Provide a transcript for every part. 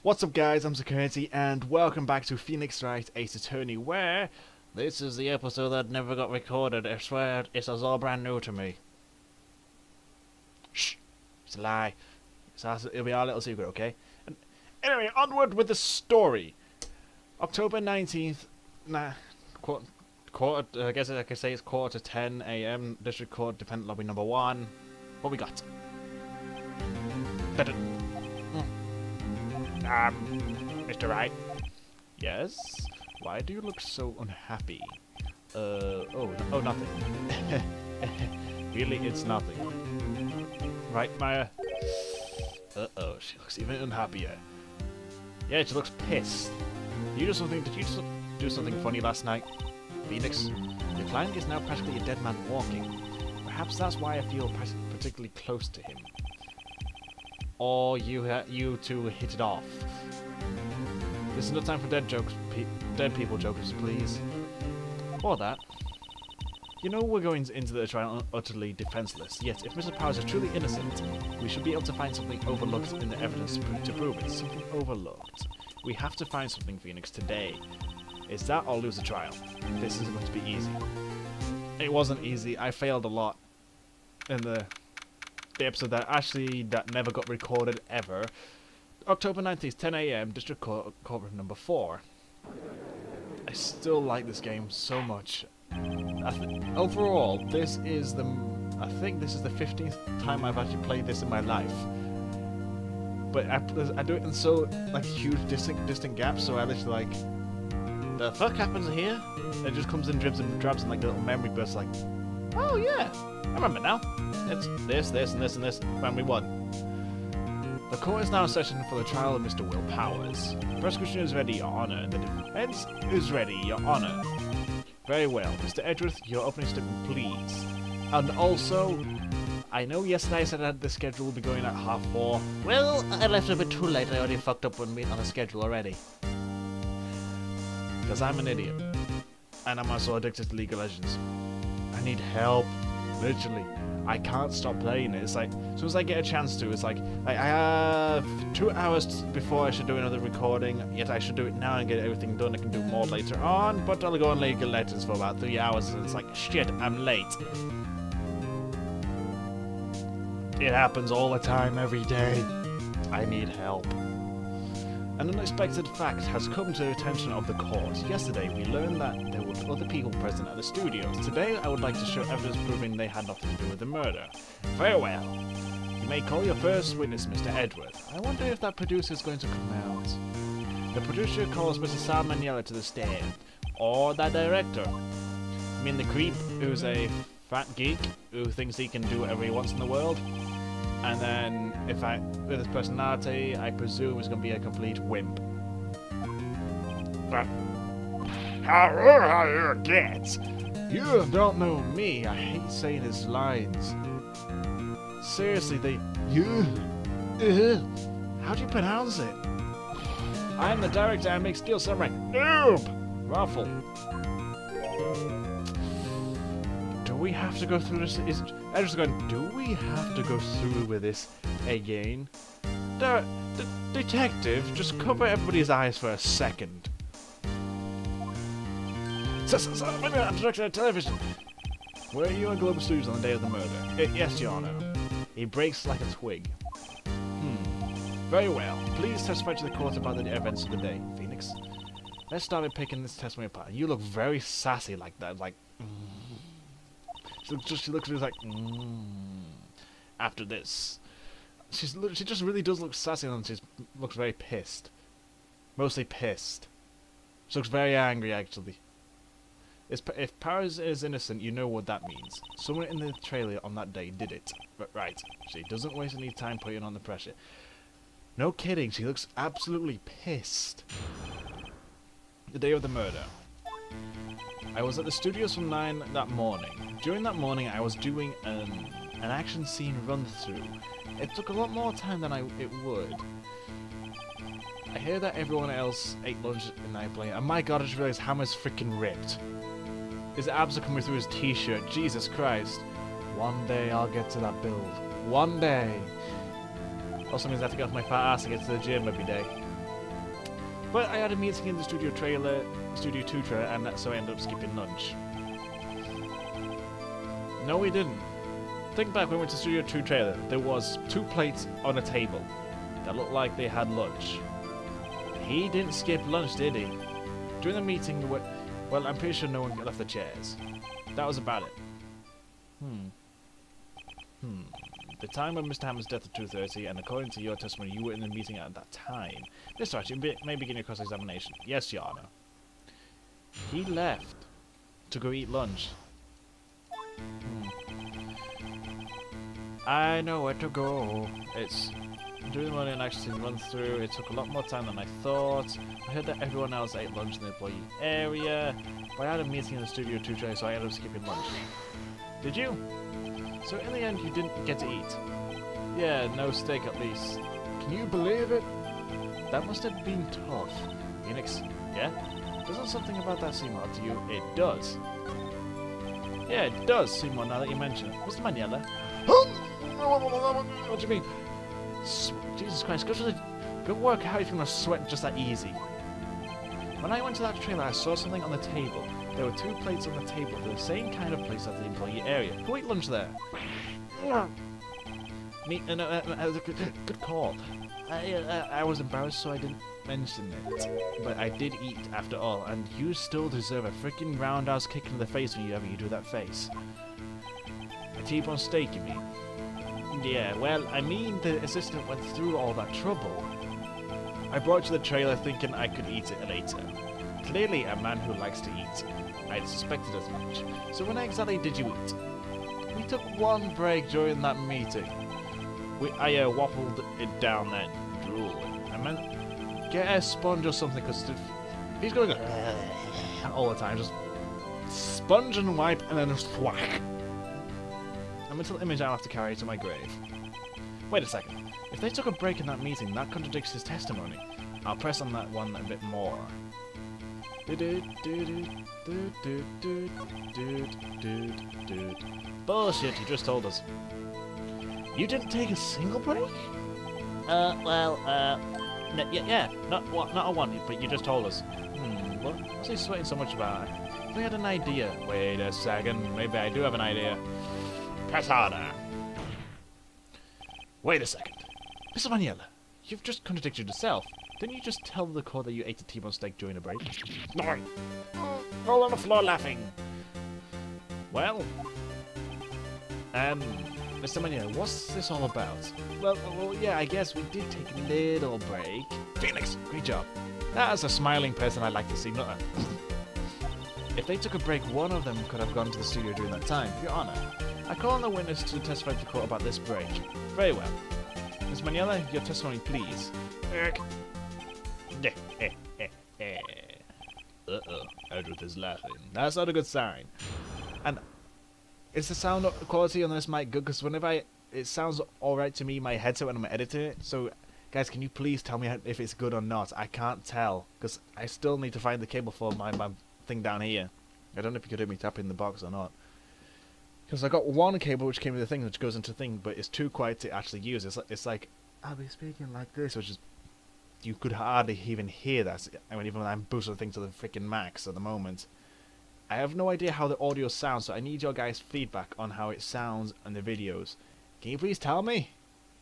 What's up guys, I'm Zackernity and welcome back to Wright Ace Attorney, where this is the episode that never got recorded. I swear it's all brand new to me. Shh, it's a lie. It'll be our little secret, okay? And anyway, onward with the story. October 19th, I guess I could say it's quarter to 10 AM, District Court, Defendant Lobby number 1. What we got? Mr. Wright? Yes? Why do you look so unhappy? Oh, nothing. Really, it's nothing. Right, Maya? Uh-oh, she looks even unhappier. Yeah, she looks pissed. Did you do something funny last night? Phoenix, your client is now practically a dead man walking. Perhaps that's why I feel particularly close to him. Or you two hit it off. This is no time for dead people jokes, please. Or that. You know we're going into the trial utterly defenseless, yet if Mr. Powers is truly innocent, we should be able to find something overlooked in the evidence to prove it. Something overlooked. We have to find something, Phoenix, today. It's that or lose the trial. This isn't going to be easy. It wasn't easy. I failed a lot in the episode that never got recorded ever. October 19th, 10 AM, District Courtroom number 4. I still like this game so much. Overall, I think this is the 15th time I've actually played this in my life. But I do it in so huge distant gaps, so I literally the fuck happens here? It just comes in dribs and drabs and little memory bursts oh yeah, I remember now. It's this, and this, and this, when we won. The court is now in session for the trial of Mr. Will Powers. The prosecution is ready, Your Honor. The defense is ready, Your Honor. Very well. Mr. Edgeworth, your opening statement, please. And also, I know yesterday I said that the schedule will be going at 4:30. Well, I left it a bit too late. I already fucked up on the schedule already. Because I'm an idiot. And I'm also addicted to League of Legends. I need help. Literally. I can't stop playing it. It's as soon as I get a chance to, it's I have 2 hours before I should do another recording, yet I should do it now and get everything done. I can do more later on, but I'll go on League of Legends for about 3 hours, and it's shit, I'm late. It happens all the time, every day. I need help. An unexpected fact has come to the attention of the court. Yesterday, we learned that there were other people present at the studios. Today, I would like to show evidence proving they had nothing to do with the murder. Very well. You may call your first witness, Mr. Edgeworth. I wonder if that producer is going to come out. The producer calls Mr. Sal Maniela to the stand. Or that director. I mean the creep who's a fat geek who thinks he can do whatever he wants in the world. And then, with his personality, I presume he's going to be a complete wimp. But, how you get? You don't know me. I hate saying his lines. Seriously, how do you pronounce it? I am the director. I make Steel Samurai. Noob! Ruffle. Do we have to go through this? I'm just going, do we have to go through with this again? The detective, just cover everybody's eyes for a second. I'm director of television. Were you on Global Studios on the day of the murder? Yes, Your Honor. He breaks like a twig. Very well. Please testify to the court about the events of the day, Phoenix. Let's start by picking this testimony apart. You look very sassy like that, She looks after this. She just really does look sassy and she looks very pissed. Mostly pissed. She looks very angry, actually. If Powers is innocent, you know what that means. Someone in the trailer on that day did it. Right. She doesn't waste any time putting on the pressure. No kidding, she looks absolutely pissed. The day of the murder. I was at the studios from 9 that morning. During that morning, I was doing an action scene run-through. It took a lot more time than it would. I hear that everyone else ate lunch in night playing, and my god, I just realized Hammer's freaking ripped. His abs are coming through his t-shirt. Jesus Christ. One day I'll get to that build. One day. Also means I have to get off my fat ass and get to the gym every day. But I had a meeting in the Studio 2 trailer, and so I ended up skipping lunch. No, we didn't. Think back when we went to Studio 2 trailer, there was 2 plates on a table that looked like they had lunch. He didn't skip lunch, did he? During the meeting, well, I'm pretty sure no one left the chairs. That was about it. The time of Mr. Hammond's death at 2:30, and according to your testimony, you were in the meeting at that time. Mr. Wright, you may begin your cross-examination. Yes, Your Honor. He left to go eat lunch. I know where to go. It's during the morning and actually run through. It took a lot more time than I thought. I heard that everyone else ate lunch in the employee area, but I had a meeting in the Studio 2 tray, so I ended up skipping lunch. Did you? So in the end, you didn't get to eat? Yeah, no steak at least. Can you believe it? That must have been tough. Phoenix, yeah? Doesn't something about that seem odd to you? It does. Yeah, it does, Seymour, now that you mention it. Mr. Maniella? What do you mean? Jesus Christ, go work how you're gonna sweat just that easy. When I went to that trailer, I saw something on the table. There were 2 plates on the table, the same kind of place as the employee area. Who ate lunch there? Me, good call. I was embarrassed, so I didn't mention it. But I did eat, after all, and you still deserve a freaking roundhouse kick in the face whenever you do that face. A T-bone steak, you mean? Yeah, well, I mean the assistant went through all that trouble. I brought you the trailer thinking I could eat it later. Clearly a man who likes to eat. I'd suspected as much. So when exactly did you eat? We took 1 break during that meeting. I waffled it down that drool. I meant, get a sponge or something, because he's going all the time. Just sponge and wipe, and then just whack. A mental image I'll have to carry to my grave. Wait a second. If they took a break in that meeting, that contradicts his testimony. I'll press on that one a bit more. Bullshit, you just told us. You didn't take a single break? Yeah, not a one, but you just told us. What's he sweating so much about? If we had an idea. Wait a second, maybe I do have an idea. Press harder. Wait a second. Mr. Maniella, you've just contradicted yourself. Didn't you just tell the court that you ate a T-bone steak during a break? No. Roll on the floor laughing. Well, Mr. Maniella, what's this all about? Well, yeah, I guess we did take a little break. Phoenix, great job. That's a smiling person I'd like to see, not If they took a break, one of them could have gone to the studio during that time, Your Honor. I call on the witness to testify to the court about this break. Very well. Ms. Maniella, your testimony, please. Uh-oh, Edward is laughing. That's not a good sign. And is the sound quality on this mic good? Because whenever it sounds alright to me, my headset when I'm editing it. So, guys, can you please tell me if it's good or not? I can't tell, because I still need to find the cable for my thing down here. I don't know if you could hear me tapping the box or not. Because I got one cable which came with the thing which goes into thing, but it's too quiet to actually use. It's like I'll be speaking like this, which is you could hardly even hear that. I mean, even when I'm boosting the thing to the freaking max at the moment. I have no idea how the audio sounds, so I need your guys' feedback on how it sounds in the videos. Can you please tell me?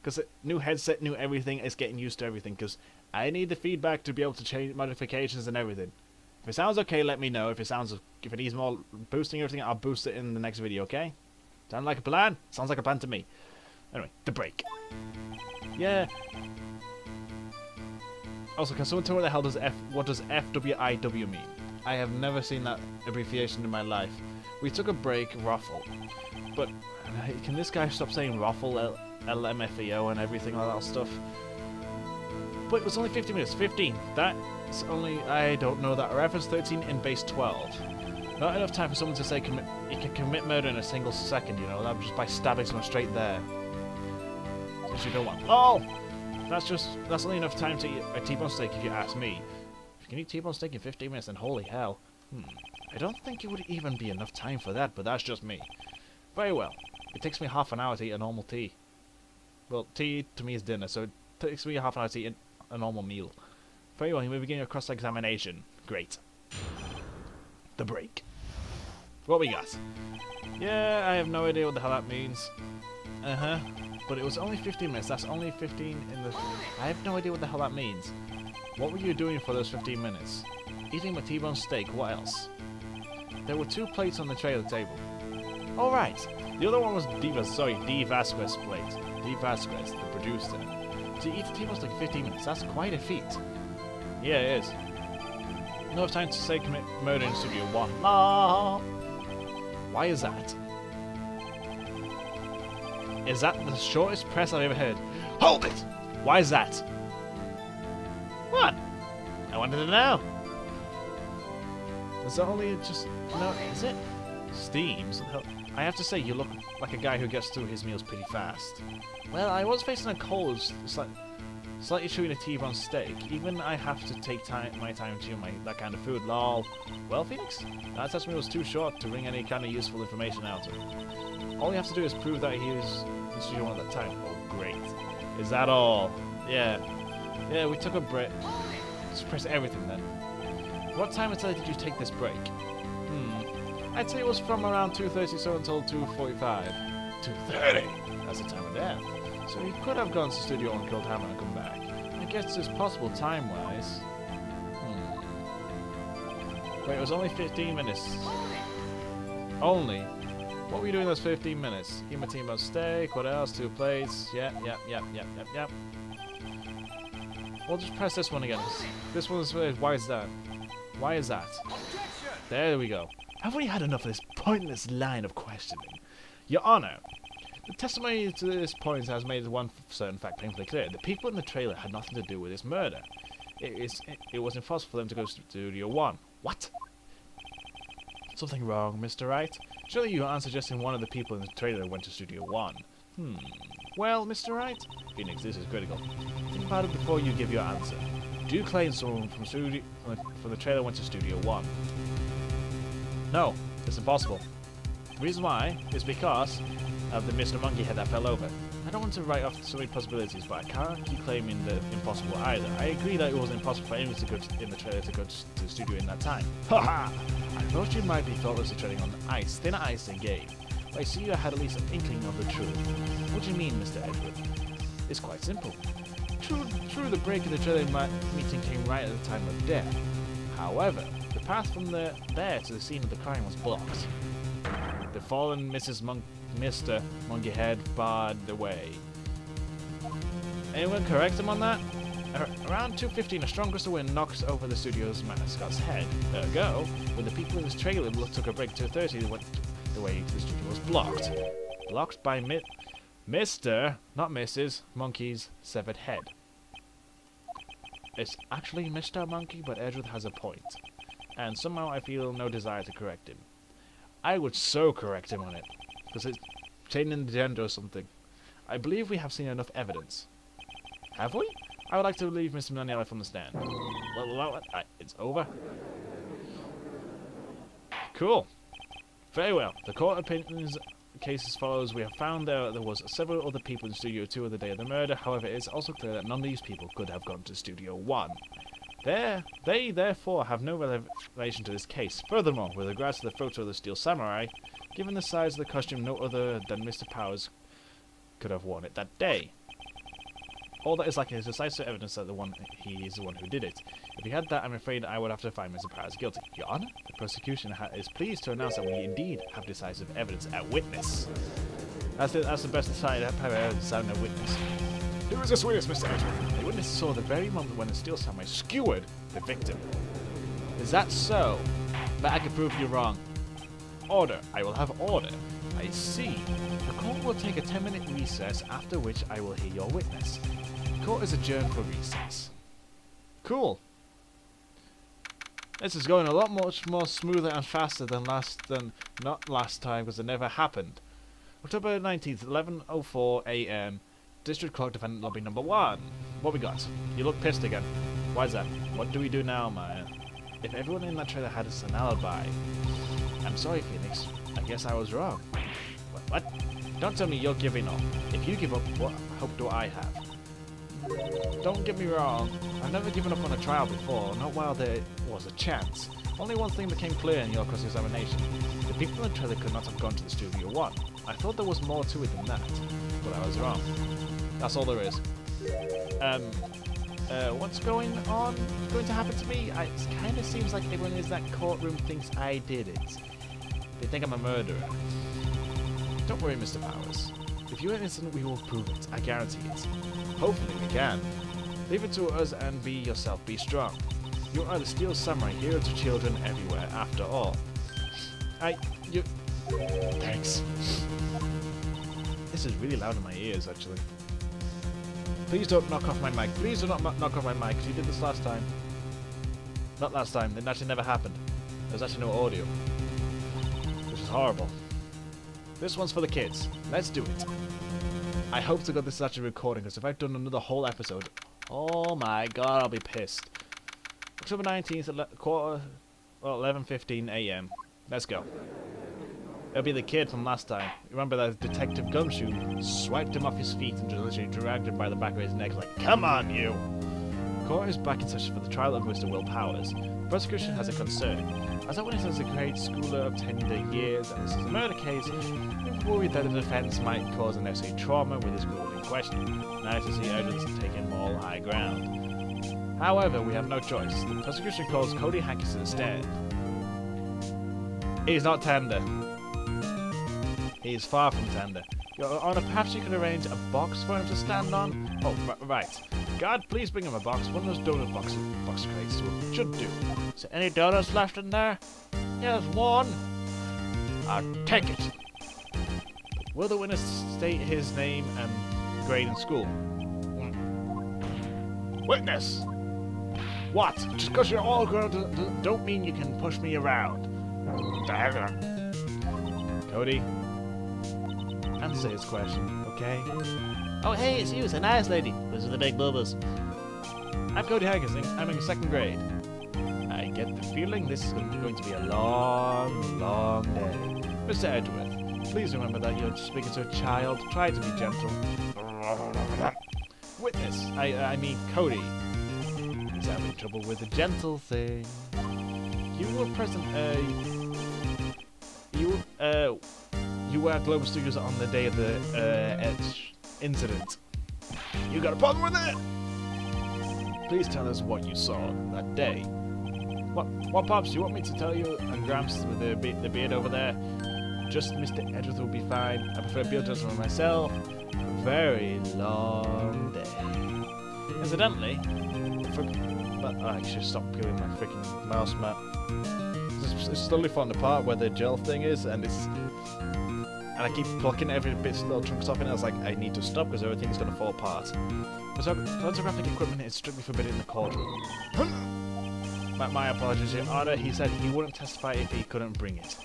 Because new headset, new everything, is getting used to everything. Because I need the feedback to be able to change modifications and everything. If it sounds okay, let me know. If it needs more boosting or everything, I'll boost it in the next video, okay? Sound like a plan? Sounds like a plan to me. Anyway, the break. Yeah. Also, can someone tell me what the hell what does FWIW mean? I have never seen that abbreviation in my life. We took a break, Ruffle. But can this guy stop saying Ruffle, LMFAO and everything like that stuff? But it was only 50 minutes. 15. That's only, I don't know that. Reference 13 in base 12. Not enough time for someone to say you can commit murder in a single second, you know, that just by stabbing someone straight there. Which you don't want. Oh! That's only enough time to eat a T-bone steak if you ask me. If you can eat T-bone steak in 15 minutes, then holy hell. I don't think it would even be enough time for that, but that's just me. Very well. It takes me half an hour to eat a normal tea. Well, tea to me is dinner, so it takes me half an hour to eat a normal meal. Very well, you may begin your cross-examination. Great. The break. What we got? Yeah, I have no idea what the hell that means. Uh-huh. But it was only 15 minutes. That's only 15 in the... I have no idea what the hell that means. What were you doing for those 15 minutes? Eating my T-bone steak. What else? There were 2 plates on the trailer table. All right. The other one was D Vasquez plate. D Vasquez, the producer. To eat the T-bone steak in 15 minutes. That's quite a feat. Yeah, it is. No time to say commit murder in Studio 1. La. Why is that? Is that the shortest press I've ever heard? Hold it! Why is that? What? I wanted to know. Is that only just... No, is it? Steams? I have to say, you look like a guy who gets through his meals pretty fast. Well, I was facing a cold, slightly chewing a T-bone steak. Even I have to take my time chewing that kind of food, lol. Well, Phoenix, that test meal was too short to wring any kind of useful information out of. All you have to do is prove that he was in Studio 1 at that time. Oh, great. Is that all? Yeah. Yeah, we took a break. Just press everything then. What time of day did you take this break? I'd say it was from around 2:30 so until 2:45. 2:30? That's the time of death. So he could have gone to Studio 1, killed Hammer, and come back. I guess it's possible time-wise. Wait, it was only 15 minutes. Only? What were you doing those 15 minutes? Eat my T-bone steak, what else? 2 plates. Yep. We'll just press this one again. This one's... Why is that? Why is that? There we go. Have we had enough of this pointless line of questioning? Your Honor, the testimony to this point has made one certain fact painfully clear. The people in the trailer had nothing to do with this murder. It was impossible for them to go to Studio 1. What? Something wrong, Mr. Wright? Surely you aren't suggesting one of the people in the trailer went to Studio 1. Well, Mr. Wright? Phoenix, this is critical. Think about it before you give your answer. Do you claim someone from the trailer went to Studio 1? No, it's impossible. The reason why is because of the Mr. Monkey head that fell over. I don't want to write off so many possibilities, but I can't keep claiming the impossible either. I agree that it was impossible for anyone to go in the trailer to go to the studio in that time. Haha! I thought you might be thoughtlessly treading on ice, thin ice in game. But I see you had at least an inkling of the truth. What do you mean, Mr. Edward? It's quite simple. True, the break in the trailer meeting came right at the time of death. However, the path from there to the scene of the crime was blocked. The fallen Mr. Monkeyhead barred the way. Anyone correct him on that? Around 2:15, a strong gust of wind knocks over the studio's mascot's head. Ergo, when the people in this trailer took a break at 2:30, the way to the studio was blocked. Blocked by Mr., not Mrs., Monkey's severed head. It's actually Mr. Monkey, but Edward has a point. And somehow I feel no desire to correct him. I would so correct him on it. Because it's changing the gender or something. I believe we have seen enough evidence. Have we? I would like to leave Mr. Maniela from the stand. Well, it's over. Cool. Very well. The court opinions case as follows. We have found out there was several other people in Studio 2 on the day of the murder. However, it is also clear that none of these people could have gone to Studio 1. They therefore have no relation to this case. Furthermore, with regards to the photo of the Steel Samurai, given the size of the costume, no other than Mr. Powers could have worn it that day. All that is like is decisive evidence that he is the one who did it. If he had that, I'm afraid I would have to find Mr. Powers guilty. Your Honor, the prosecution is pleased to announce that we indeed have decisive evidence at witness. That's the best side I've ever heard sound a witness. Who is this witness, Mr. Edward? The witness saw the very moment when the Steel Samurai skewered the victim. Is that so? But I can prove you wrong. Order. I will have order. I see. The court will take a 10-minute recess, after which I will hear your witness. The court is adjourned for recess. Cool. This is going a lot much more smoother and faster than not last time, because it never happened. October 19th, 11:04 AM. District Court Defendant Lobby number 1. What we got? You look pissed again. Why is that? What do we do now, man? If everyone in that trailer had an alibi. I'm sorry, Phoenix. I guess I was wrong. What? Don't tell me you're giving up. If you give up, what hope do I have? Don't get me wrong. I've never given up on a trial before, not while there was a chance. Only one thing became clear in your cross-examination. The people in the trailer could not have gone to the Studio 1. I thought there was more to it than that, but I was wrong. That's all there is. What's going on? What's going to happen to me? It kind of seems like everyone in that courtroom thinks I did it. They think I'm a murderer. Don't worry, Mr. Powers. If you're innocent, we will prove it. I guarantee it. Hopefully we can. Leave it to us and be yourself. Be strong. You are the Steel Samurai, hero to children everywhere, after all. Thanks. This is really loud in my ears, actually. Please don't knock off my mic. Please do not knock off my mic. You did this last time. Not last time. It actually never happened. There's actually no audio. Which is horrible. This one's for the kids. Let's do it. I hope to God this is actually recording, because if I've done another whole episode, oh my God, I'll be pissed. October 19th at 11:15 AM. Let's go. It'll be the kid from last time. Remember that Detective Gumshoe swiped him off his feet and just literally dragged him by the back of his neck like, come on, you! The court is back in session for the trial of Mr. Will Powers. The prosecution has a concern. As a witness as a grade schooler of 10 years, and this is a murder case, we're worried that the defense might cause unnecessary trauma with his ruling question. Nice to see evidence taking more high ground. However, we have no choice. The prosecution calls Cody Hankins to the stand. He's not tender. He is far from tender. Your Honor, perhaps you could arrange a box for him to stand on? Oh, right. God, please bring him a box. One of those donut box crates should do. Is there any donuts left in there? Yes, one. I'll take it. Will the witness state his name and grade in school? Witness! What? Just because you're all grown don't mean you can push me around. Cody, answer his question, okay? Oh, hey, it's you, it's a nice lady. Those are the big bubbles. I'm Cody Hankins. I'm in 2nd grade. I get the feeling this is going to be a long, long day. Mr. Edgeworth, please remember that you're speaking to a child. Try to be gentle. Witness, I mean Cody. He's having trouble with the gentle thing. You were present, you were at Global Studios on the day of the, incident. You got a problem with it? Please tell us what you saw that day. What, Pops, do you want me to tell you? And Gramps with the beard over there? Just Mr. Edgeworth will be fine. I prefer beard judgment myself. A very long day. Incidentally, I should stop peeling my freaking mouse mat. It's slowly falling apart where the gel thing is, and I keep plucking every bit little chunks off it, and I was like, I need to stop because everything's going to fall apart. Photographic equipment is strictly forbidden in the courtroom. My apologies, Your Honor. He said he wouldn't testify if he couldn't bring it.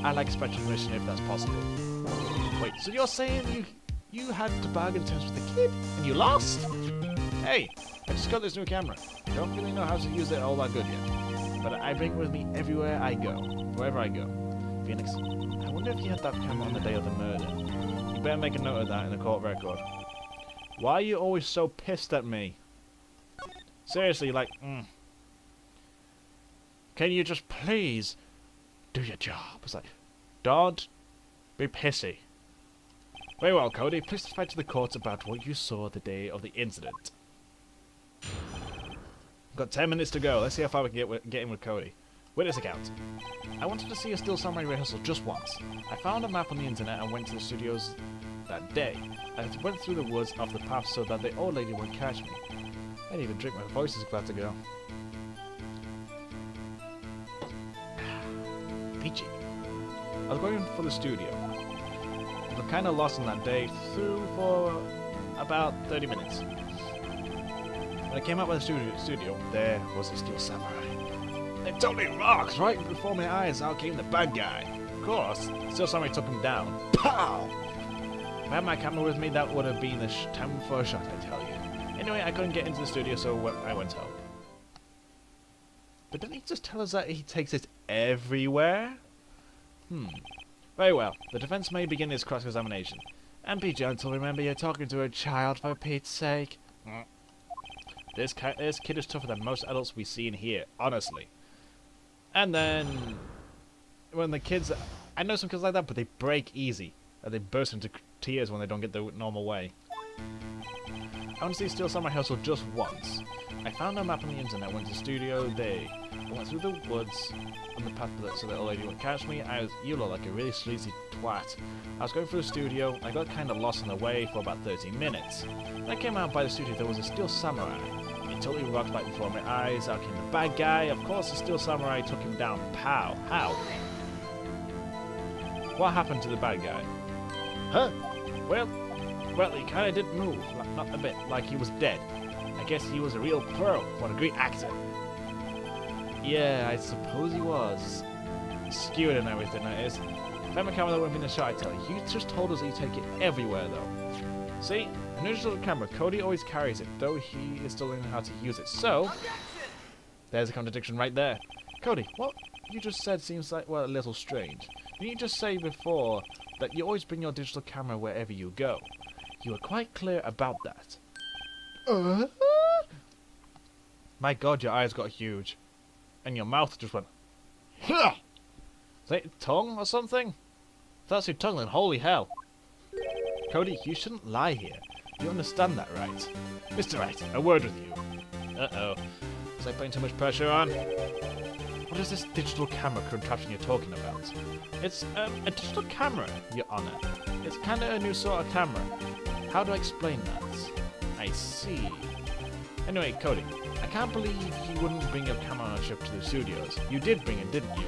I'd like special permission if that's possible. Wait, so you're saying you had to bargain terms with the kid, and you lost? Hey, I just got this new camera. Don't really know how to use it all that good yet. But I bring it with me everywhere I go. Wherever I go. Phoenix, I wonder if you had that camera on the day of the murder. You better make a note of that in the court record. Why are you always so pissed at me? Seriously, like, Can you just please do your job? It's like, don't be pissy. Very well, Cody. Please testify to the court about what you saw the day of the incident. Got 10 minutes to go. Let's see how far we can get in with Cody. Witness account. I wanted to see a Steel Samurai rehearsal just once. I found a map on the internet and went to the studios that day. I went through the woods off the path so that the old lady wouldn't catch me. I didn't even drink. My voice is glad to go. Peachy. I was going for the studio. I got kind of lost on that day, through for about 30 minutes. When I came out with the studio, there was a Steel Samurai. They totally rocks! Right before my eyes, out came the bad guy. Of course, Steel Samurai took him down. Pow! If I had my camera with me, that would have been time for a shot, I tell you. Anyway, I couldn't get into the studio, so I went home. But didn't he just tell us that he takes it everywhere? Very well. The defense may begin its cross-examination. And be gentle, remember you're talking to a child, for Pete's sake. This kid is tougher than most adults we see in here, honestly. And then, when the kids... I know some kids like that, but they break easy. They burst into tears when they don't get the normal way. I honestly still saw my hustle just once. I found a map on the internet, went to studio day. I went through the woods on the path so that the lady wouldn't catch me. You look like a really sleazy twat. I was going through the studio. I got kind of lost on the way for about 30 minutes. When I came out by the studio, there was a steel samurai. He totally rocked right before my eyes. Out came the bad guy. Of course, the steel samurai took him down. Pow. How? What happened to the bad guy? Huh? Well, he kind of didn't move. Not a bit. Like he was dead. I guess he was a real pro. What a great actor. Yeah, I suppose he was. Skewered and everything, that is. If I had my camera that wouldn't be in the shot, I tell you. You just told us that you take it everywhere, though. See? A digital camera. Cody always carries it, though he is still learning how to use it. So, there's a contradiction right there. Cody, what you just said seems like, well, a little strange. Didn't you just say before that you always bring your digital camera wherever you go? You were quite clear about that. My god, your eyes got huge. And your mouth just went... Huh! Is that your tongue or something? If that's your tongue, then holy hell. Cody, you shouldn't lie here. You understand that, right? Mr. Wright, a word with you. Uh-oh. Was I putting too much pressure on? What is this digital camera contraption you're talking about? It's a digital camera, Your Honor. It's kind of a new sort of camera. How do I explain that? I see. Anyway, Cody, I can't believe you wouldn't bring your camera on a trip to the studios. You did bring it, didn't you?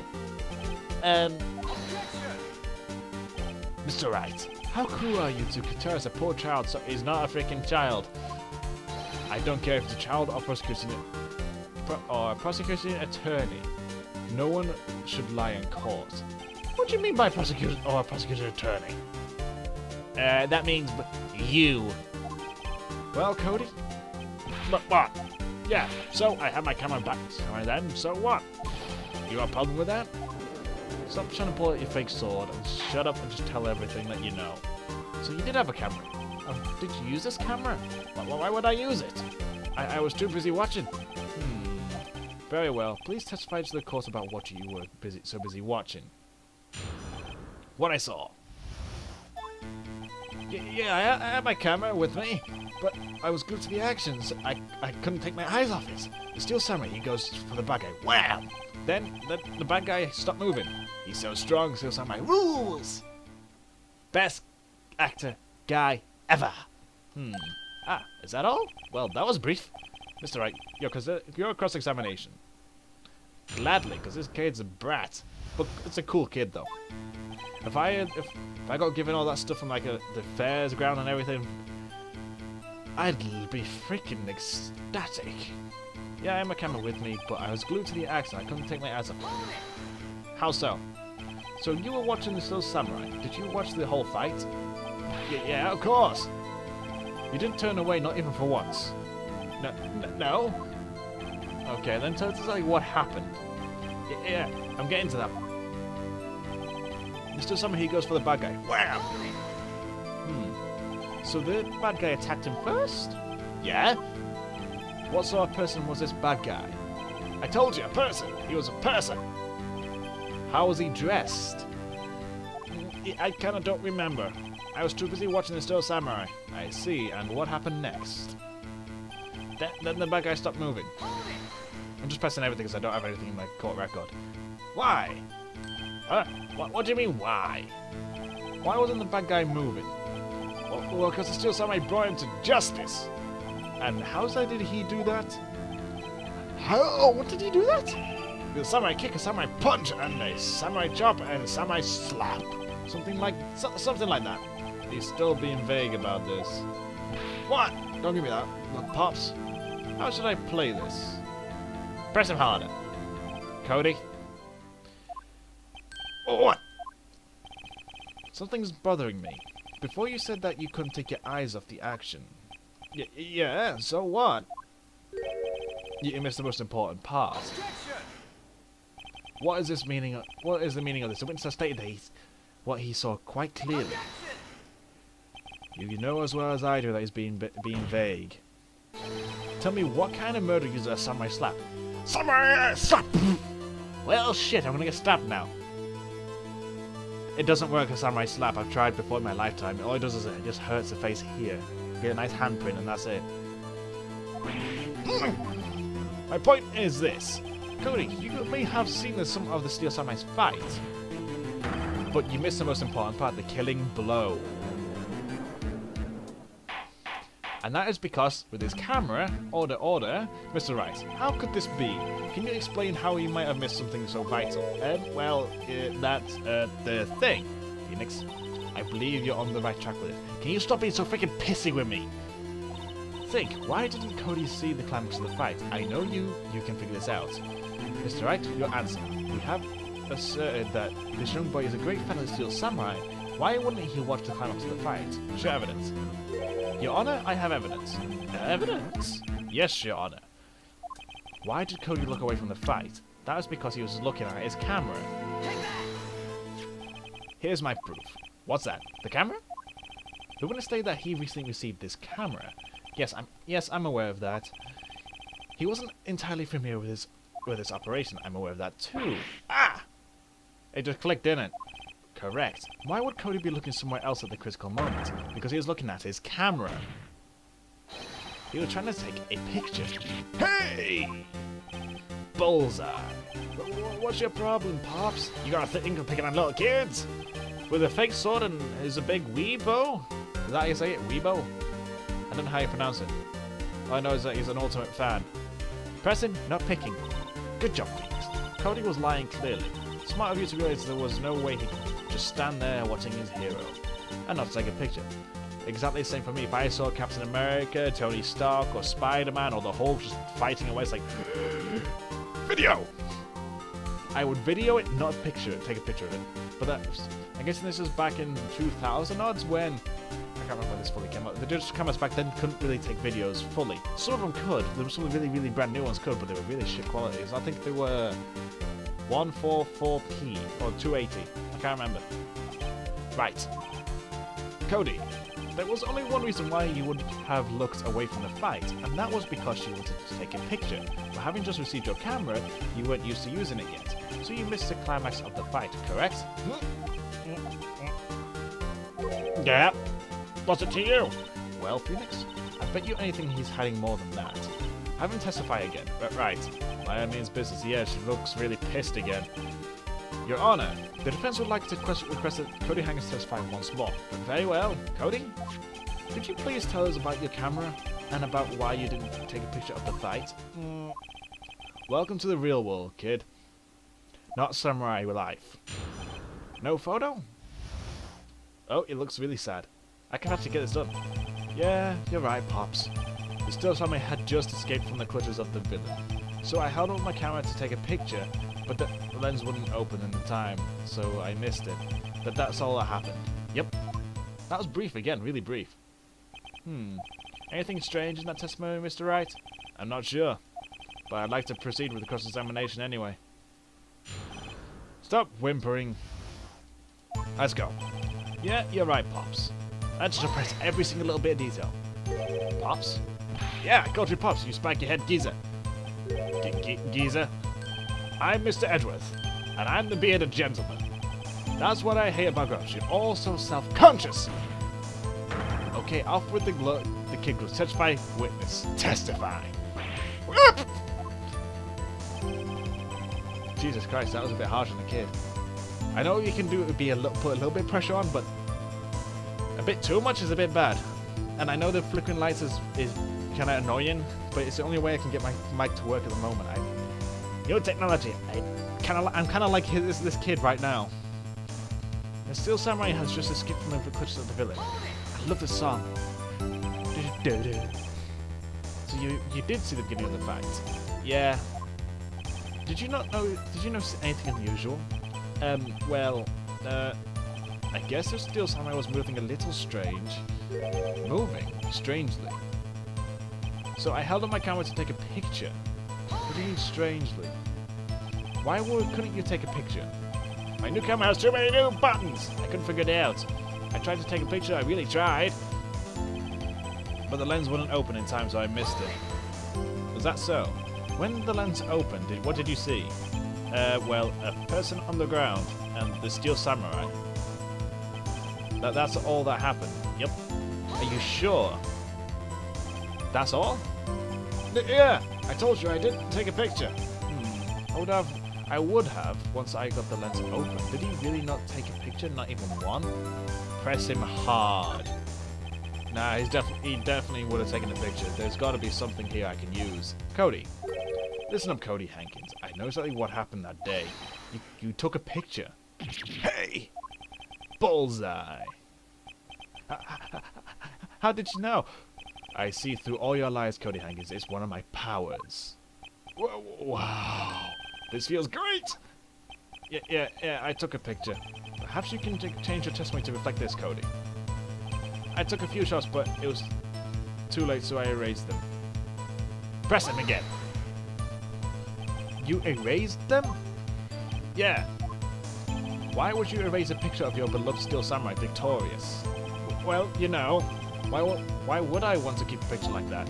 Mr. Wright, how cruel are you to terrorize a poor child so he's not a freaking child? I don't care if it's a child or prosecuting attorney. No one should lie in court. What do you mean by prosecutor or prosecuting attorney? That means you. Well, Cody? But what? Yeah, so I have my camera back. And then, so what? You got a problem with that? Stop trying to pull out your fake sword and shut up and just tell everything that you know. So you did have a camera. Did you use this camera? Why would I use it? I was too busy watching. Very well. Please testify to the court about what you were so busy watching. What I saw. Yeah, I had my camera with me, but I was glued to the actions. I couldn't take my eyes off it. The steel samurai, he goes for the bad guy. Wow! Then the bad guy stopped moving. He's so strong, steel samurai rules! Best actor guy ever. Ah, is that all? Well, that was brief. Mr. Wright, your cross-examination. Gladly, because this kid's a brat. But it's a cool kid, though. If I got given all that stuff from like the fairs ground and everything, I'd be freaking ecstatic. Yeah, I had my camera with me, but I was glued to the axe and I couldn't take my eyes off it. How so? So you were watching the Steel Samurai. Did you watch the whole fight? Yeah, of course. You didn't turn away, not even for once. No? Okay, then tell us what happened. Yeah, I'm getting to that. Mr. Summer, he goes for the bad guy. Wow! So the bad guy attacked him first? Yeah? What sort of person was this bad guy? I told you, a person! He was a person! How was he dressed? I kinda don't remember. I was too busy watching the Steel Samurai. I see, and what happened next? Then the bad guy stopped moving. I'm just pressing everything because I don't have anything in my court record. Why? Huh? What do you mean, why? Why wasn't the bad guy moving? Well, because the Steel Samurai brought him to justice. And how did he do that? How? What did he do that? The samurai kick, a samurai punch, and a samurai chop, and a samurai slap. Something like that. He's still being vague about this. What? Don't give me that. Look, Pops. How should I play this? Press him harder. Cody? Oh, what? Something's bothering me. Before you said that you couldn't take your eyes off the action. Yeah, so what? You missed the most important part. What is the meaning of this? The witness has stated that what he saw quite clearly. You know as well as I do that he's being vague. Tell me what kind of murder uses a samurai slap? Samurai slap! Well, shit, I'm gonna get stabbed now. It doesn't work a samurai slap. I've tried before in my lifetime. All it does is it just hurts the face here. Get a nice handprint and that's it. My point is this. Cody, you may have seen some of the Steel Samurai's fight, but you missed the most important part, the killing blow. And that is because, with his camera, order, Mr. Wright, how could this be? Can you explain how he might have missed something so vital? Well, that's the thing, Phoenix. I believe you're on the right track with it. Can you stop being so freaking pissy with me? Think, why didn't Cody see the climax of the fight? I know you can figure this out. Mr. Wright, your answer. We have asserted that this young boy is a great fan of the Steel Samurai. Why wouldn't he watch the climax of the fight? Show evidence. Your Honor, I have evidence. Evidence? Yes, Your Honor. Why did Cody look away from the fight? That was because he was looking at his camera. Here's my proof. What's that? The camera? The witness stated that he recently received this camera. Yes, I'm aware of that. He wasn't entirely familiar with this operation. I'm aware of that too. Ah! It just clicked, didn't it? Correct. Why would Cody be looking somewhere else at the critical moment? Because he was looking at his camera. He was trying to take a picture. Hey! Bullseye. What's your problem, Pops? You got a thing for picking on little kids? With a fake sword and is a big weebo? Is that how you say it? Weebo? I don't know how you pronounce it. All I know is that he's an ultimate fan. Pressing, not picking. Good job, Phoenix. Cody was lying clearly. Smart of you to realize there was no way he could just stand there watching his hero and not take a picture. Exactly the same for me. If I saw Captain America, Tony Stark, or Spider-Man, or the Hulk just fighting away, it's like, video! I would video it, not picture it, take a picture of it. But that's, I guess this was back in 2000 odds when, I can't remember when this fully came out. The digital cameras back then couldn't really take videos fully. Some of them could. There were some really, really brand new ones could, but they were really shit quality. I think they were 144p or 280. I can't remember. Right. Cody, there was only one reason why you would have looked away from the fight, and that was because you wanted to take a picture. But having just received your camera, you weren't used to using it yet, so you missed the climax of the fight, correct? Yeah. What's it to you? Well, Phoenix, I bet you anything he's hiding more than that. Have him testify again. But right. By all means business, yeah, she looks really pissed again. Your Honor, the defense would like to request that Cody Hangers testify once more. But very well. Cody, could you please tell us about your camera and about why you didn't take a picture of the fight? Welcome to the real world, kid. Not samurai life. No photo? Oh, it looks really sad. I can actually get this done. Yeah, you're right, Pops. The Steel Samurai had just escaped from the clutches of the villain. So I held up my camera to take a picture, but the lens wouldn't open in the time, so I missed it. But that's all that happened. Yep. That was brief again, really brief. Anything strange in that testimony, Mr. Wright? I'm not sure, but I'd like to proceed with the cross-examination anyway. Stop whimpering. Let's go. Yeah, you're right, Pops. Let's suppress every single little bit of detail. Pops? Yeah, go to Pops, you spiky head geezer. Geezer? I'm Mr. Edgeworth, and I'm the bearded gentleman. That's what I hate about girls. You're all so self-conscious. Okay, off with the kid gloves. Testify, witness. Testify. Jesus Christ, that was a bit harsh on the kid. I know what you can do it would be put a little bit of pressure on, but a bit too much is a bit bad. And I know the flickering lights is kind of annoying, but it's the only way I can get my mic to work at the moment. New technology. I'm kind of like this kid right now. The Steel Samurai has just escaped from the clutches of the villain. I love this song. So you did see the beginning of the fight? Yeah. Did you notice anything unusual? I guess the Steel Samurai was moving a little strange. Moving strangely. So I held up my camera to take a picture. What do you mean strangely? Why couldn't you take a picture? My new camera has too many new buttons! I couldn't figure it out. I tried to take a picture, I really tried. But the lens wouldn't open in time, so I missed it. Was that so? When the lens opened, what did you see? Well, a person on the ground and the Steel Samurai. That's all that happened. Yep. Are you sure? That's all? Yeah, I told you I didn't take a picture. I would have once I got the lens open. Did he really not take a picture? Not even one? Press him hard. Nah, he definitely would have taken a picture. There's got to be something here I can use. Cody. Listen up, Cody Hankins. I know exactly what happened that day. You took a picture. Hey! Bullseye! How did you know? I see through all your lies, Cody Hankins. It's one of my powers. Wow! This feels great! Yeah, I took a picture. Perhaps you can change your testimony to reflect this, Cody. I took a few shots, but it was too late, so I erased them. Press them again! You erased them? Yeah. Why would you erase a picture of your beloved Steel Samurai victorious? Well, you know, why would I want to keep a picture like that?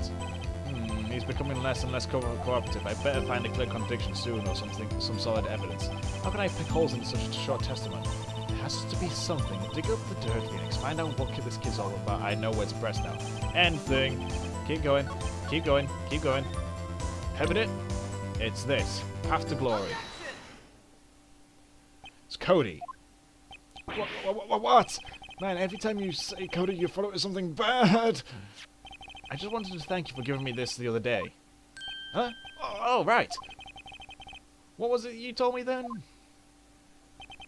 He's becoming less and less cooperative. I better find a clear contradiction soon or some solid evidence. How can I pick holes in such a short testimony? There has to be something. Dig up the dirt, Phoenix. Find out what this kid's all about. I know where to press now. Anything. Keep going. Keep going. Keep going. Have it? It's this. Path to Glory. It's Cody. What? Man, every time you say Cody, you follow it with something bad. I just wanted to thank you for giving me this the other day. Huh? Oh, right. What was it you told me then?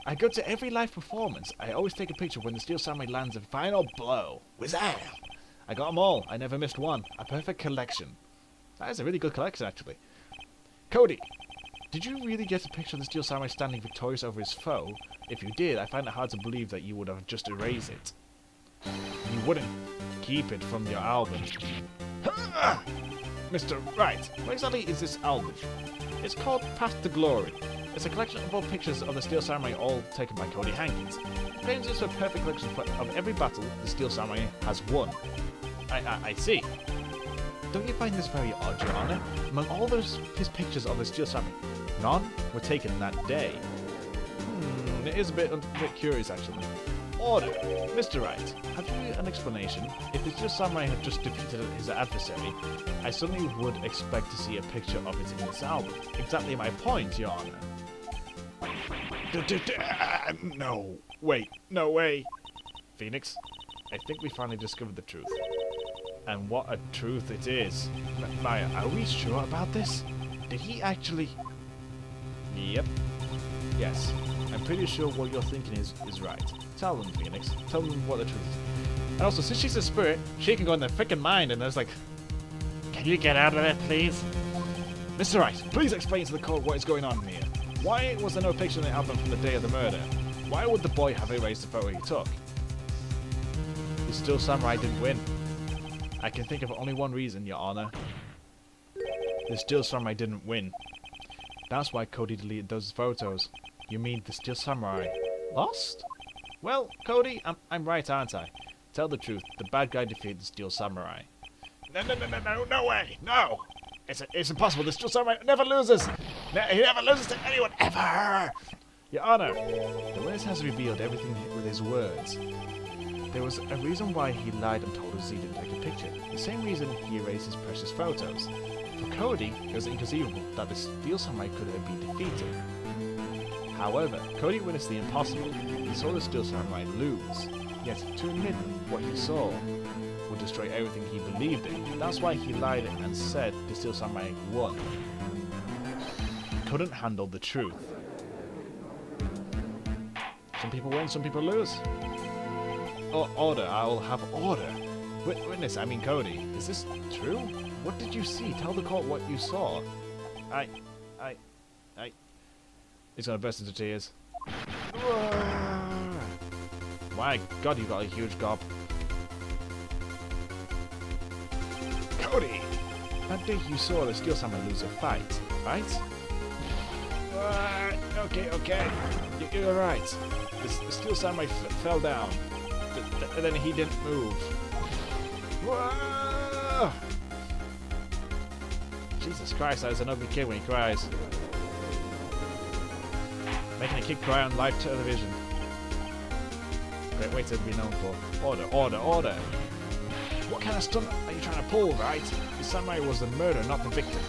I go to every live performance. I always take a picture when the Steel Samurai lands a final blow. Wizam! I got them all. I never missed one. A perfect collection. That is a really good collection, actually. Cody, did you really get a picture of the Steel Samurai standing victorious over his foe? If you did, I find it hard to believe that you would have just erased it. You wouldn't keep it from your album. Mr. Wright, what exactly is this album? It's called Path to Glory. It's a collection of all pictures of the Steel Samurai, all taken by Cody Hankins. It claims it's a perfect collection of every battle the Steel Samurai has won. I see. Don't you find this very odd, Your Honor? Among all his pictures of the Steel Samurai, none were taken that day. It is a bit curious, actually. Order. Mr. Wright, have you an explanation? If the Steel Samurai had just defeated his adversary, I certainly would expect to see a picture of it in this album. Exactly my point, Your Honor. No. Wait. No way. Phoenix, I think we finally discovered the truth. And what a truth it is. Maya, are we sure about this? Did he actually... Yep. Yes. I'm pretty sure what you're thinking is right. Tell them, Phoenix. Tell them what the truth is. And also, since she's a spirit, she can go in their freaking mind and there's like... Can you get out of it, please? Mr. Wright, please explain to the court what is going on here. Why was there no picture in the album from the day of the murder? Why would the boy have erased the photo he took? The Steel Samurai didn't win. I can think of only one reason, Your Honor. The Steel Samurai didn't win. That's why Cody deleted those photos. You mean the Steel Samurai lost? Well, Cody, I'm right, aren't I? Tell the truth. The bad guy defeated the Steel Samurai. No way! No! It's impossible. The Steel Samurai never loses! He never loses to anyone, ever! Your Honor, the witness has revealed everything with his words. There was a reason why he lied and told us he didn't take a picture. The same reason he erased his precious photos. For Cody, it was inconceivable that the Steel Samurai could have been defeated. However, Cody witnessed the impossible. He saw the Steel Samurai lose. Yet, to admit what he saw would destroy everything he believed in. That's why he lied and said the Steel Samurai won. He couldn't handle the truth. Some people win, some people lose. Order, I'll have order. Witness, I mean Cody. Is this true? What did you see? Tell the court what you saw. He's gonna burst into tears. My God, you got a huge gob. Cody! That day you saw the Steel Samurai lose a fight, right? Okay. You're right. The Steel Samurai fell down. And then he didn't move. Jesus Christ, that is an ugly kid when he cries. Making a kid cry on live television. Great way to be known for. Order, order, order! What kind of stunt are you trying to pull, Wright? The samurai was the murderer, not the victim.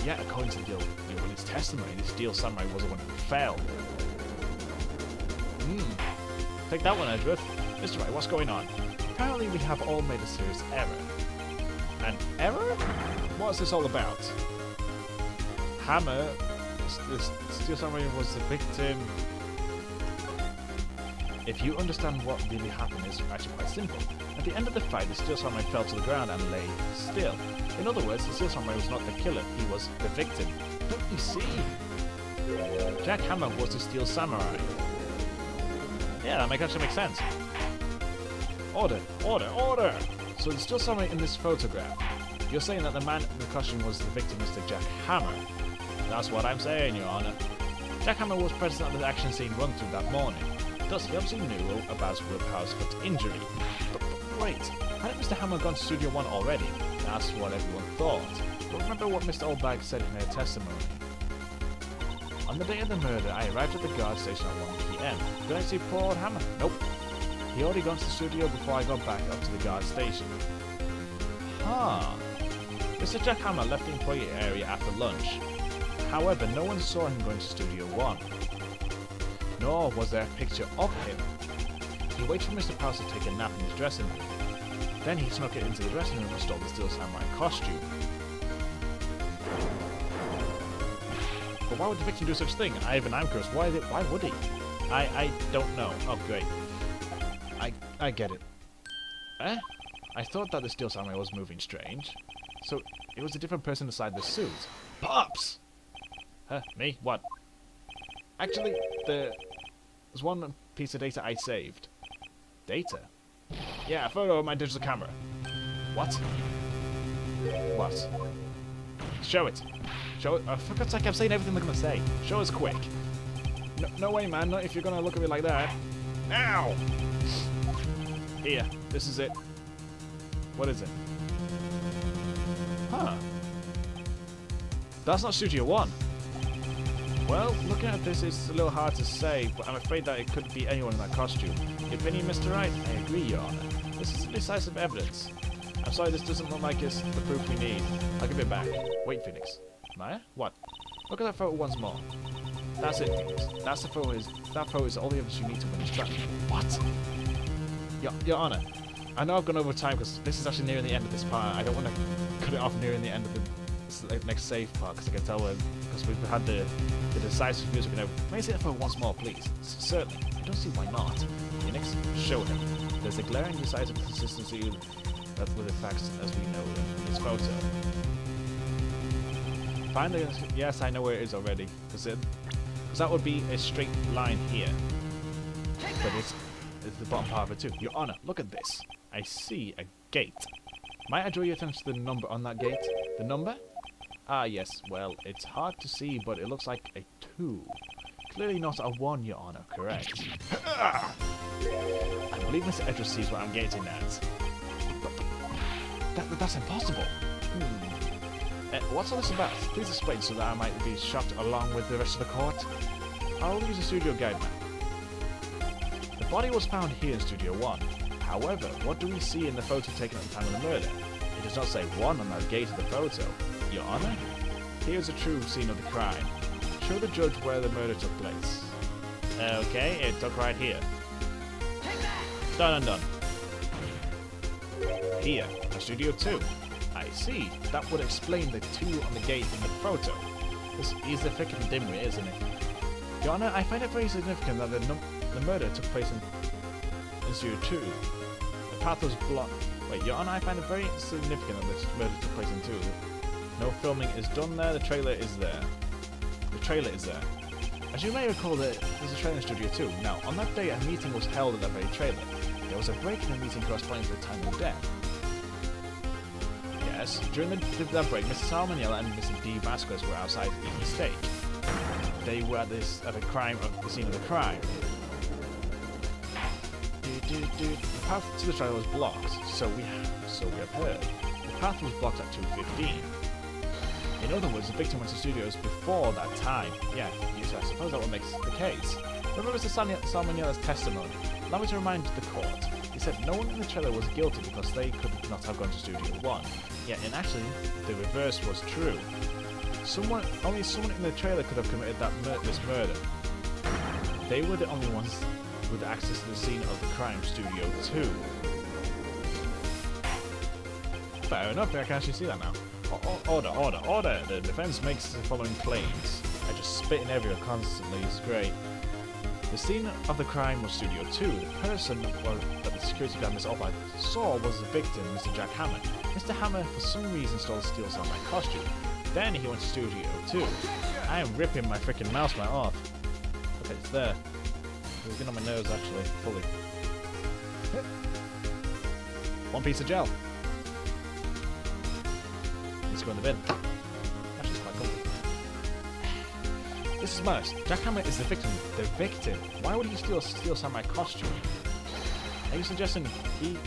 Yet, according to the witness testimony, the steel samurai was the one who fell. Take that one, Edgeworth. Mr. Wright, what's going on? Apparently we have all made a serious error. An error? What's this all about? Hammer, the steel samurai was the victim. If you understand what really happened, it's actually quite simple. At the end of the fight, the steel samurai fell to the ground and lay still. In other words, the steel samurai was not the killer, he was the victim. Don't you see? Jack Hammer was the steel samurai. Yeah, that actually makes sense. Order, order, order! So the steel samurai in this photograph, you're saying that the man in the costume was the victim, Mr. Jack Hammer. That's what I'm saying, Your Honor. Jack Hammer was present at the action scene run through that morning. Thus, he obviously knew about Willpower's foot injury. But wait, hadn't Mr. Hammer gone to Studio 1 already? That's what everyone thought. But remember what Mr. Oldbag said in her testimony. On the day of the murder, I arrived at the guard station at 1 PM. Did I see poor old Hammer? Nope. He already gone to the studio before I got back up to the guard station. Huh. Mr. Jack Hammer left the employee area after lunch. However, no one saw him going to Studio 1. Nor was there a picture of him. He waited for Mr. Prowse to take a nap in his dressing room. Then he snuck it into the dressing room and stole the Steel Samurai costume. But why would the victim do such a thing? Ivan, I'm curious. Why would he? I don't know. Oh, great. I get it. Eh? I thought that the Steel Samurai was moving strange. So, it was a different person inside the suit. Pops! Huh? Me? What? Actually, there's one piece of data I saved. Data? Yeah, a photo of my digital camera. What? What? Show it. Show it. For God's sake, I'm saying everything they're gonna say. Show us quick. No way, man. Not if you're gonna look at me like that. Ow! Here. This is it. What is it? Huh. That's not Studio 1. Well, looking at this, it's a little hard to say, but I'm afraid that it could be anyone in that costume. Your opinion, Mr. Wright? I agree, Your Honor. This is decisive evidence. I'm sorry, this doesn't look like it's the proof we need. I'll give it back. Wait, Phoenix. Maya? What? Look at that photo once more. That's it, Phoenix. That photo is all the evidence you need to win this trial. What? Your Honor, I know I've gone over time because this is actually nearing the end of this part. I don't want to cut it off nearing the end of the next save part because I can tell because we've had the decisive music. May I see that photo once more, please? Certainly. I don't see why not. Phoenix, show him. There's a glaring decisive consistency with the facts as we know them in this photo. Finally, yes, I know where it is already. Because that would be a straight line here. But it's the bottom part of it too. Your Honor, look at this. I see a gate. Might I draw your attention to the number on that gate? The number? Ah, yes. Well, it's hard to see, but it looks like a 2. Clearly not a 1, Your Honor. Correct. I believe Mr. Edgeworth sees what I'm getting at. But that's impossible. What's all this about? Please explain so that I might be shocked along with the rest of the court. I'll use a studio guide map. The body was found here in Studio 1. However, what do we see in the photo taken at the time of the murder? It does not say 1 on that gate of the photo. Your Honor? Here's a true scene of the crime. Show the judge where the murder took place. Okay, it took right here. Done and done. Here, Studio 2. I see. That would explain the 2 on the gate in the photo. This is the freaking dimwit, isn't it? Your Honor, I find it very significant that the murder took place in Studio 2. The path was blocked. Wait, Your Honor, I find it very significant that this murder took place in 2. No filming is done there. The trailer is there. The trailer is there. As you may recall, there's a trailer in Studio 2. Now, on that day, a meeting was held at that very trailer. There was a break in the meeting corresponding to the time of death. Yes, during that break, Mr. Salmonella and Mr. D. Vasquez were outside eating a steak. They were at the scene of the crime. The path to the trailer was blocked, so we have heard. The path was blocked at 2:15. In other words, the victim went to studios before that time. Yeah, yes, I suppose that would make the case. Remember Mr. Salmonella's testimony? Allow me to remind the court. He said no one in the trailer was guilty because they could not have gone to Studio 1. Yeah, and actually, the reverse was true. Only someone in the trailer could have committed this murder. They were the only ones with access to the scene of the crime, Studio 2. Fair enough, I can actually see that now. Order! The defense makes the following claims. I just spit in everywhere constantly, it's great. The scene of the crime was Studio 2. The person that the security guard Mr. Albright saw was the victim, Mr. Jack Hammer. Mr. Hammer, for some reason, stole my costume. Then he went to Studio 2. I am ripping my freaking mouse right off. Okay, it's there. It's getting on my nose, actually, fully. One piece of gel. Needs to go in the bin. Actually, it's quite comfy. This is Mouse. Jack Hammer is the victim. The victim? Why would he steal my costume? Are you suggesting he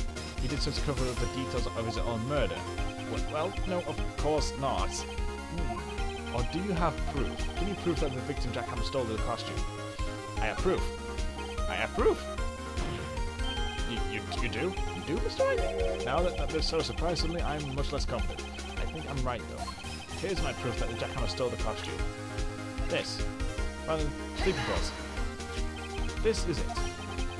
did so to cover up the details of his own murder? Well, no, of course not. Or do you have proof? Can you prove that the victim Jack Hammer stole the costume? I have proof. I have proof! You do? You do, Mr. Wright? Now that they're so surprisingly, I'm much less confident. I think I'm right, though. Here's my proof that Jack Hammer stole the costume. This. Rather than sleeping pills. This is it.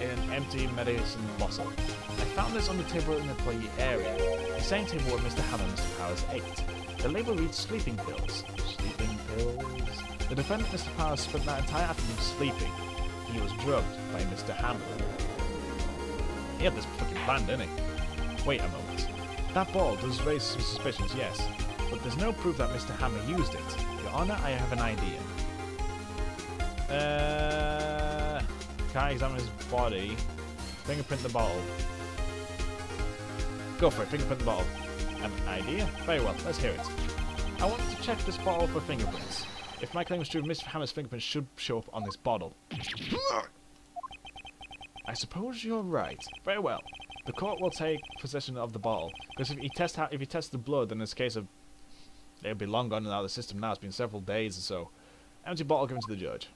In an empty medicine bottle. I found this on the table in the employee area. The same table where Mr. Hammer and Mr. Powers ate. The label reads sleeping pills. Sleeping pills? The defendant, Mr. Powers, spent that entire afternoon sleeping. He was drugged by Mr. Hammer. He had this fucking plan, didn't he? Wait a moment. That ball does raise some suspicions, yes. But there's no proof that Mr. Hammer used it. Your Honor, I have an idea. Can I examine his body? Fingerprint the bottle. Go for it, fingerprint the bottle. An idea? Very well, let's hear it. I want to check this bottle for fingerprints. If my claim is true, Mr. Hammer's fingerprints should show up on this bottle. I suppose you're right. Very well. The court will take possession of the bottle. Because if he tests the blood, then it's a case of... They'll be long gone out of the system now. It's been several days or so. Empty bottle given to the judge.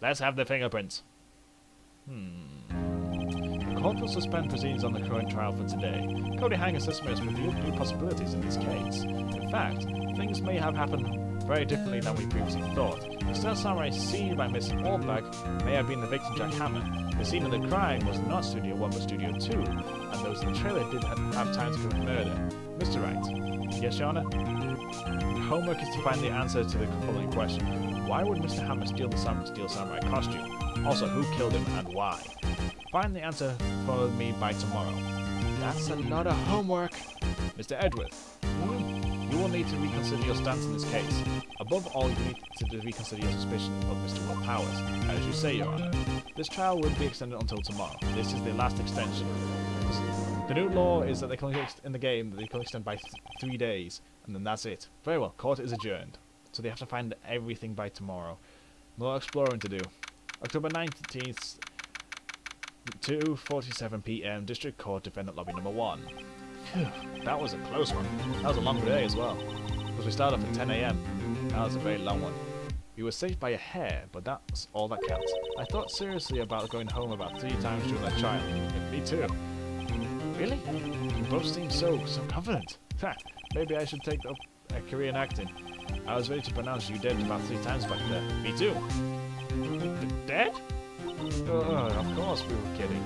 Let's have the fingerprints. The court will suspend proceedings on the current trial for today. Cody Hanger's testimony has revealed new possibilities in this case. In fact, things may have happened very differently than we previously thought. The stealth samurai seen by Miss Allback may have been the victim Jack Hammer. The scene of the crime was not Studio 1 but Studio 2, and those in the trailer did have time to commit murder. Mr. Wright. Yes, Your Honor? Homework is to find the answer to the following question. Why would Mr. Hammer steal the samurai costume? Also, who killed him and why? Find the answer for me by tomorrow. That's a lot of homework. Mr. Edgeworth. You will need to reconsider your stance in this case. Above all, you need to reconsider your suspicion of Mr. Will Powers. As you say, Your Honor, this trial will be extended until tomorrow. This is the last extension. The new law is that they can only in the game that they can extend by 3 days, and then that's it. Very well, court is adjourned. So they have to find everything by tomorrow. More exploring to do. October 19th, 2:47 PM, District Court, Defendant Lobby Number 1. Phew, that was a close one. That was a long day as well. Because we started off at 10 AM. That was a very long one. We were safe by a hair, but that's all that counts. I thought seriously about going home about 3 times during that trial. Me too. Really? You both seem so confident. Ha! Maybe I should take up a career in acting. I was ready to pronounce you dead about 3 times back there. Me too. Dead? Of course we were kidding.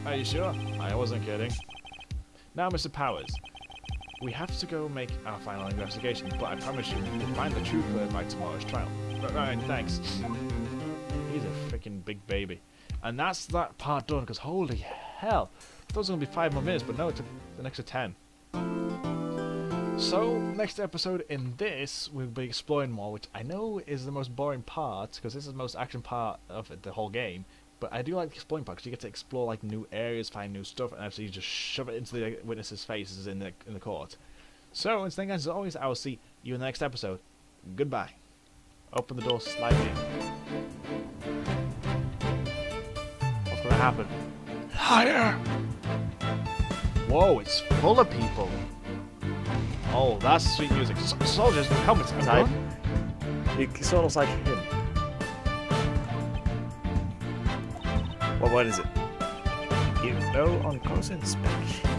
Are you sure? I wasn't kidding. Now, Mr. Powers, we have to go make our final investigation, but I promise you, we'll find the truth by tomorrow's trial. Right, thanks. He's a freaking big baby. And that's that part done, because holy hell. I thought it was going to be 5 more minutes, but no, it took an extra 10. So, next episode in this, we'll be exploring more, which I know is the most boring part, because this is the most action part of it, the whole game. But I do like the exploring part, because you get to explore like new areas, find new stuff, and actually just shove it into the witnesses' faces in the court. So, until then guys, as always, I will see you in the next episode. Goodbye. Open the door slightly. What's gonna happen? Liar! Whoa, it's full of people. Oh, that's sweet music. Soldiers, helmets, and Type. gun? It sort of like him. Well, what is it? You know, on close inspection.